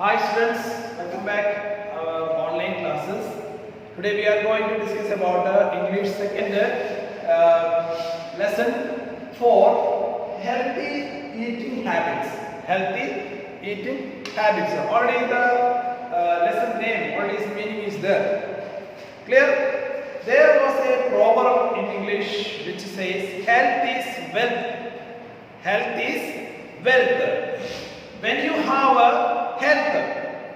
Hi students, welcome back our online classes. Today we are going to discuss about English second lesson for healthy eating habits. Healthy eating habits. Already the lesson name, already its meaning is there. Clear? There was a proverb in English which says health is wealth. Health is wealth. When you have a health,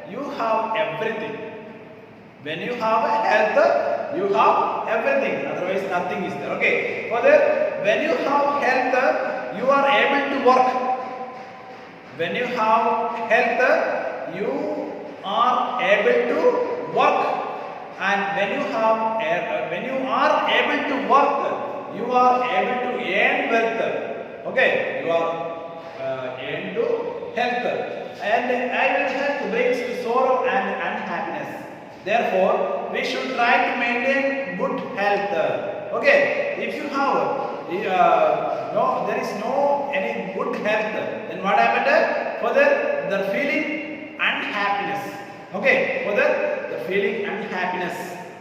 you have everything. When you have a health, you have everything. Otherwise, nothing is there. Okay. Further, when you have health, you are able to work. When you have health, you are able to work. And when you are able to work, you are able to earn wealth. Okay. You are earn to health. And ill health brings to sorrow and unhappiness. Therefore, we should try to maintain good health. Okay, if you have there is no any good health, then what happened? Further, the feeling unhappiness. Okay, further the feeling unhappiness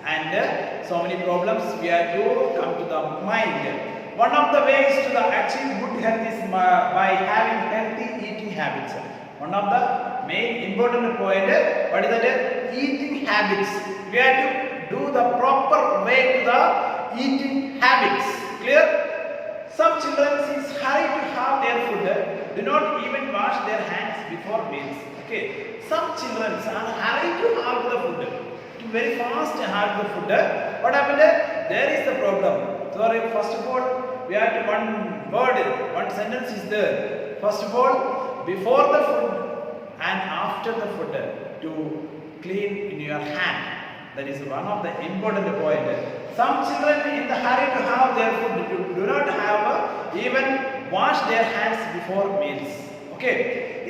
and so many problems we have to come to the mind. One of the ways to achieve good health is by having healthy eating habits. One of the main important point, what is that? Eating habits. We have to do the proper way to the eating habits. Clear? Some children is hurry to have their food, do not even wash their hands before meals. Okay. Some children are hurry to have the food, to very fast have the food. What happened? There is the problem. So first of all, we have to one sentence is there. First of all, before the food and after the food, to clean in your hand. That is one of the important point. Some children in the hurry to have their food do not have even wash their hands before meals. Okay,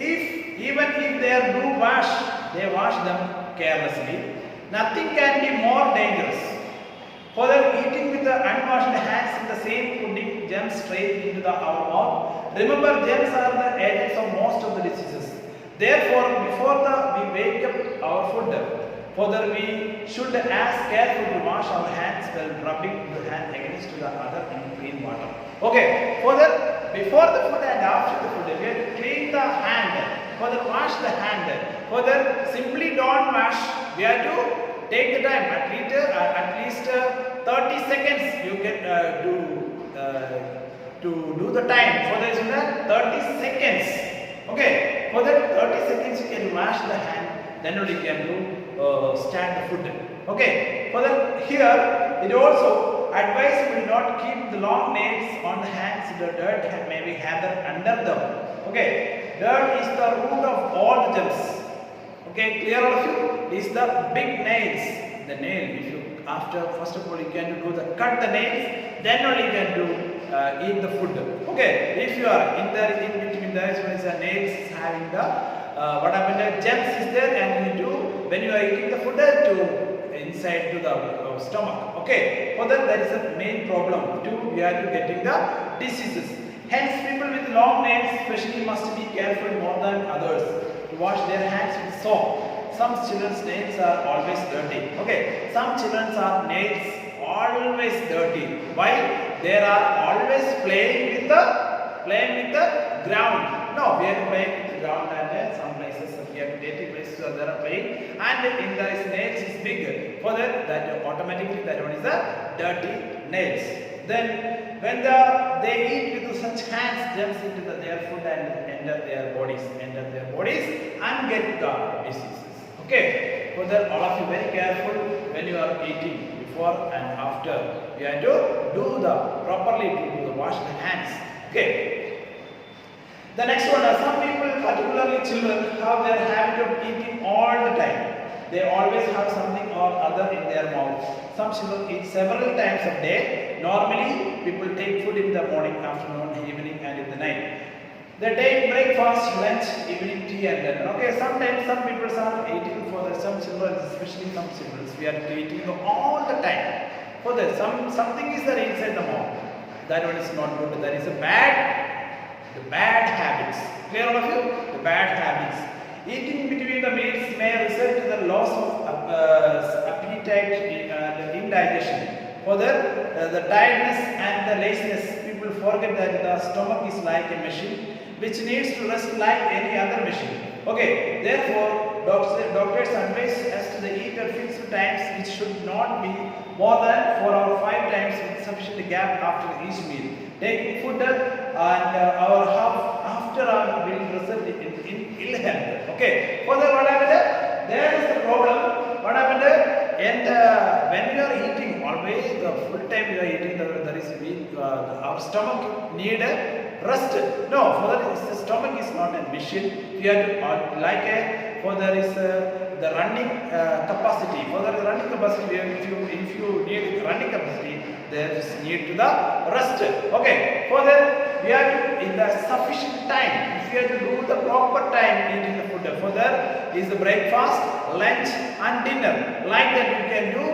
even if they do wash, they wash them carelessly. Nothing can be more dangerous. Further, eating with the unwashed hands in the same putting germs straight into our mouth. Remember, germs are the agents of most of the diseases. Therefore, before we wake up our food, further we should ask careful to wash our hands while rubbing the hand against the other in clean water. Okay. Further, before the food and after the food, we have to clean the hand. Further, wash the hand. Further, simply don't wash. We have to take the time, at least 30 seconds you can to do the time. For this 30 seconds. Okay, for that 30 seconds you can wash the hand, then only you can do stand the food. Okay, for that here it also advisable not keep the long nails on the hands. The dirt may be gathered under them. Okay, dirt is the root of all the germs. Okay, clear all of you? Is the big nails. The nail, if you first of all you can do the cut the nails, then only you can do eat the food. Okay, if you are in between there is one nails having the what happened? Germs is there, and you do when you are eating the food to inside to the stomach. Okay, for that there is a main problem too. We are to getting the diseases. Hence, people with long nails especially must be careful more than others to wash their hands with soap. Some children's nails are always dirty. Okay, some children's are nails always dirty. Why? They are always playing with the ground. No, we are playing with the ground, and some places we have dirty places so they are playing, and in the nails is big. For that automatically that one is the dirty nails. Then when they eat with such hands, germs into their food and enter their bodies and get the diseases. Okay, for that all of you very careful when you are eating before and after. You have to do the properly to wash the hands. Okay. The next one, some people, particularly children, have their habit of eating all the time. They always have something or other in their mouth. Some children eat several times a day. Normally, people take food in the morning, afternoon, evening, and in the night. They take breakfast, lunch, evening tea, and dinner. Okay, sometimes some people are eating for some children, especially some children, we are eating all the time. For that, something is there inside the mouth. That one is not good. That is a bad habits. Clear all of you? The bad habits. Eating between the meals may result in the loss of appetite and indigestion. Further, the tiredness and the laziness, people forget that the stomach is like a machine which needs to rest like any other machine. Okay, therefore, doctors advise us to eat at fixed times, which should not be more than 4 or 5 times with sufficient gap after each meal. Taking food and our half after our will result in ill health. Okay, further what happened? There is the problem. What happened? And when you are eating, always the full time you are eating, there is our stomach need a rest. No, for that the stomach is not a machine. We have to like a for there is the running capacity. For the running capacity, if you need running capacity, there is need to the rest. Okay, for that we have to in the sufficient time. If you have to do the proper time eating the food. For that is the breakfast, lunch, and dinner. Like that you can do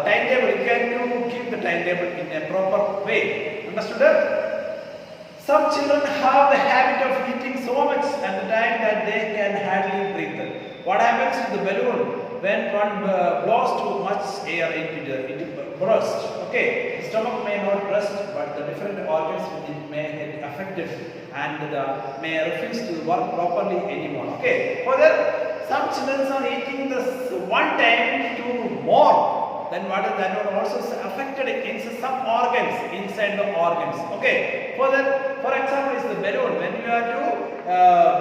timetable. You can do keep the timetable in a proper way. Understood? Some children have the habit of eating so much at the time that they can hardly breathe. What happens to the balloon when one blows too much air into burst? Okay, the stomach may not burst, but the different organs within may get affected and may refuse to work properly anymore. Okay, further, some children are eating this one time too more. Then what is that one also affected in some organs inside the organs. Okay. Further, for example, is the balloon. When you are to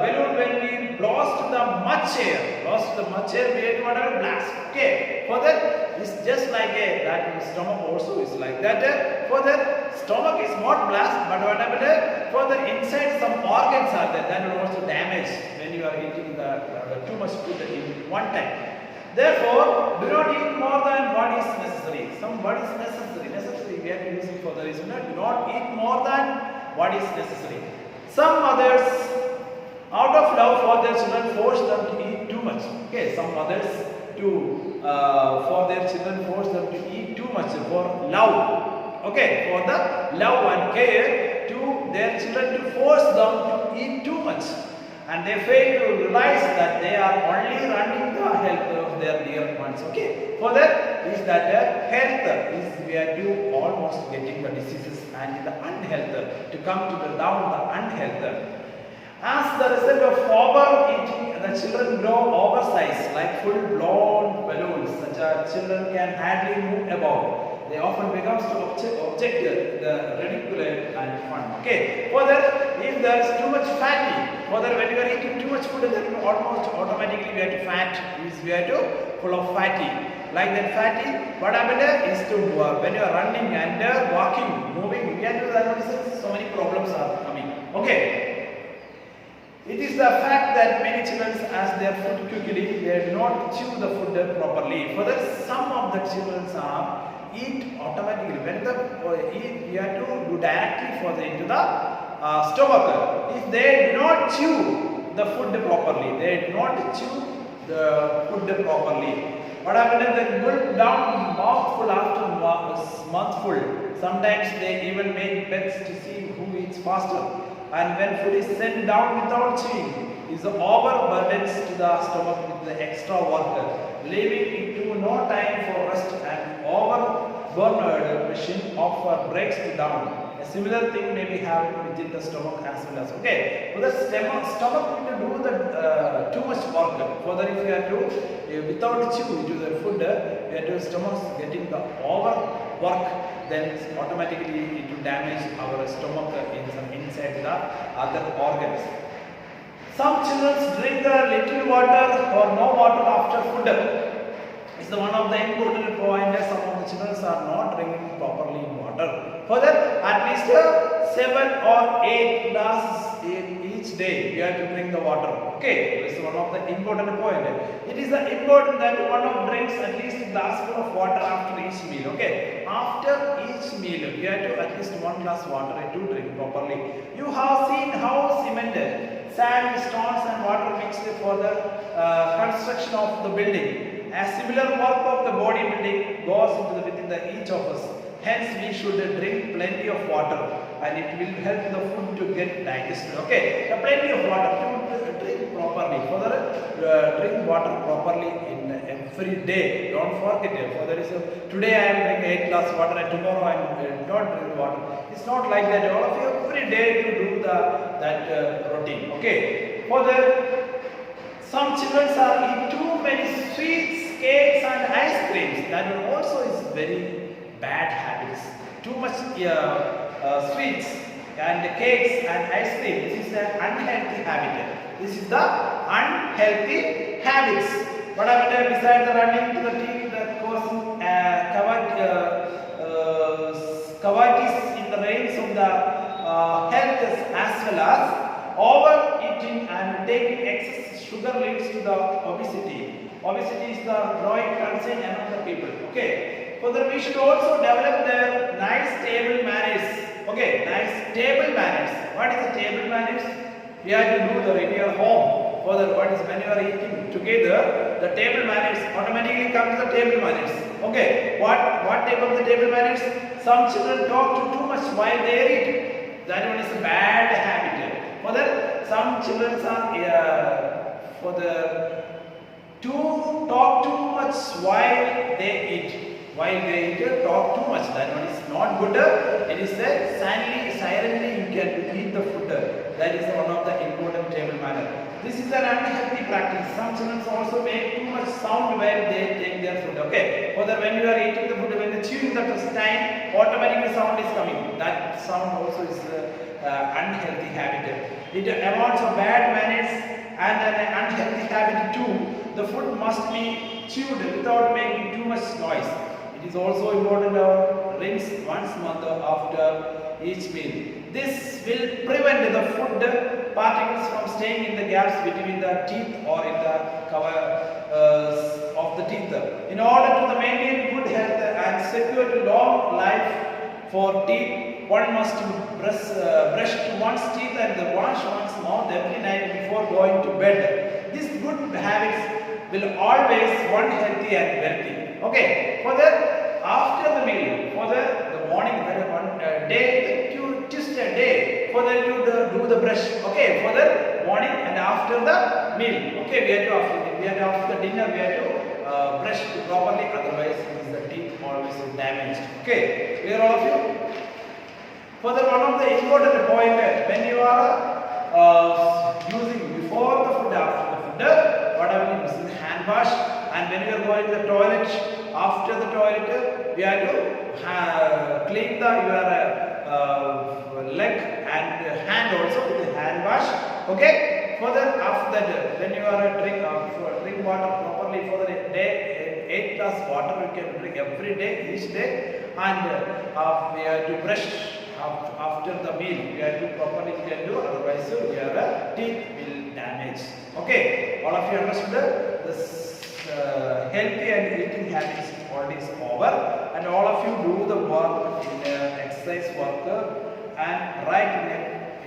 balloon, when we lost the much air, we have to whatever blast. Okay. Further, it's just like that stomach also is like that. Further, stomach is not blast, but what happened? Further, inside some organs are there. That will also damage when you are eating the too much food in one time. Therefore, do not eat more than what is necessary. What is necessary? Necessary we have to use it for the reason. Do not eat more than what is necessary. Some mothers, out of love for their children, force them to eat too much. Okay, some mothers for their children force them to eat too much for love. Okay, for the love and care to their children to force them to eat too much. And they fail to realize that they are only running the health of their dear ones. Okay. Further is that health is we are due almost getting the diseases and the unhealth to come to the down the unhealth. As the result of overeating, the children grow oversized like full-blown balloons. Such as children can hardly move about. They often becomes to object the ridicule and fun. Okay. Further, if there is too much fatty, further when you are eating too much food, then almost automatically we have to fat is we have to full of fatty. Like that fatty, what happened is to when you are running and walking, moving, we have to that so many problems are coming. Okay. It is the fact that many children as their food quickly, they do not chew the food properly. Further, some of the children are eat automatically. When the eat, you have to do directly into the stomach. If they do not chew the food properly, they do not chew the food properly. What happens is they gulp down mouthful after mouthful. Sometimes they even make bets to see who eats faster. And when food is sent down without chewing, is overburdens to the stomach with the extra work, leaving it to no time for rest and overburdened machine of breaks it down. A similar thing may be happening within the stomach as well as okay. So the stomach will do the too much work. Further, if you are to without chew into the food, you have to stomach getting the overwork, then automatically it will damage our stomach inside the other organs. Some children drink little water or no water after food. It's one of the important points. Some of the children are not drinking properly water. Further, at least 7 or 8 glasses in each day you have to drink the water. Okay, this is one of the important points. It is important that one of drinks at least a glass full of water after each meal. Okay, after each meal you have to at least 1 glass water to drink properly. You have seen how cemented, sand, stones and water mixed for the construction of the building. A similar work of the body building goes into within each of us. Hence, we should drink plenty of water, and it will help the food to get digested. Okay, plenty of water to drink properly. Further, drink water properly in every day. Don't forget it. For there is today I am drinking 8 glass water and tomorrow I am not drink water. It's not like that. All of you every day to do that routine. Okay. For the some children are eating too many sweets, cakes and ice creams. That one also is very bad habits. Too much sweets and cakes and ice cream. This is an unhealthy habit. This is the unhealthy habits. What happened besides the running to the TV, the causing cavities in the range of the health as well as overeating and taking excess sugar leads to the obesity. Obesity is the growing concern among the people. Okay. Further, we should also develop the nice table manners. Okay, nice table manners. What is the table manners? We have to do the in your home. Further, what is when you are eating together, the table manners automatically come to the table manners. Okay, what type of the table manners? Some children talk too much while they are eating. That one is a bad habit. Further, some children are to talk too much while they eat. While they eat, talk too much. That one is not good. It is silently you can eat the food. That is one of the important table manner. This is an unhealthy practice. Some children also make too much sound while they take their food. Okay. Further, when you are eating the food, when you chew the time, automatically sound is coming. That sound also is unhealthy habit. It amounts of bad manners and an unhealthy habit too. The food must be chewed without making too much noise. It is also important to rinse once a month after each meal. This will prevent the food particles from staying in the gaps between the teeth or in the cover of the teeth. In order to maintain good health and secure long life for teeth, one must brush one's teeth and wash one's mouth every night before going to bed. These good habits will always one healthy and wealthy. Okay, for the after the meal, for the morning, one day, Tuesday day, for the do the brush. Okay, for the morning and after the meal. Okay, we have to after the dinner we have to brush properly. Otherwise, the teeth always damaged. Okay, clear all of you? Further, one of the important point when you are using before the food, after the food, what I mean is hand wash, and when you are going to the toilet, after the toilet, we have to clean your leg and hand also with the hand wash. Okay. Further, after that, when you are drink water properly for the day, 8 glass water you can drink every day, each day, and we have to brush. After the meal, we have to properly do, otherwise your teeth will damage. Okay, all of you understood this healthy and eating habits already is over, and all of you do the work in exercise work and write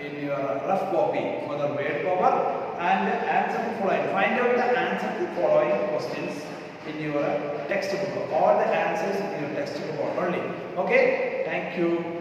in your rough copy for the word power and answer the following. Find out the answer to the following questions in your textbook. All the answers in your textbook only. Okay, thank you.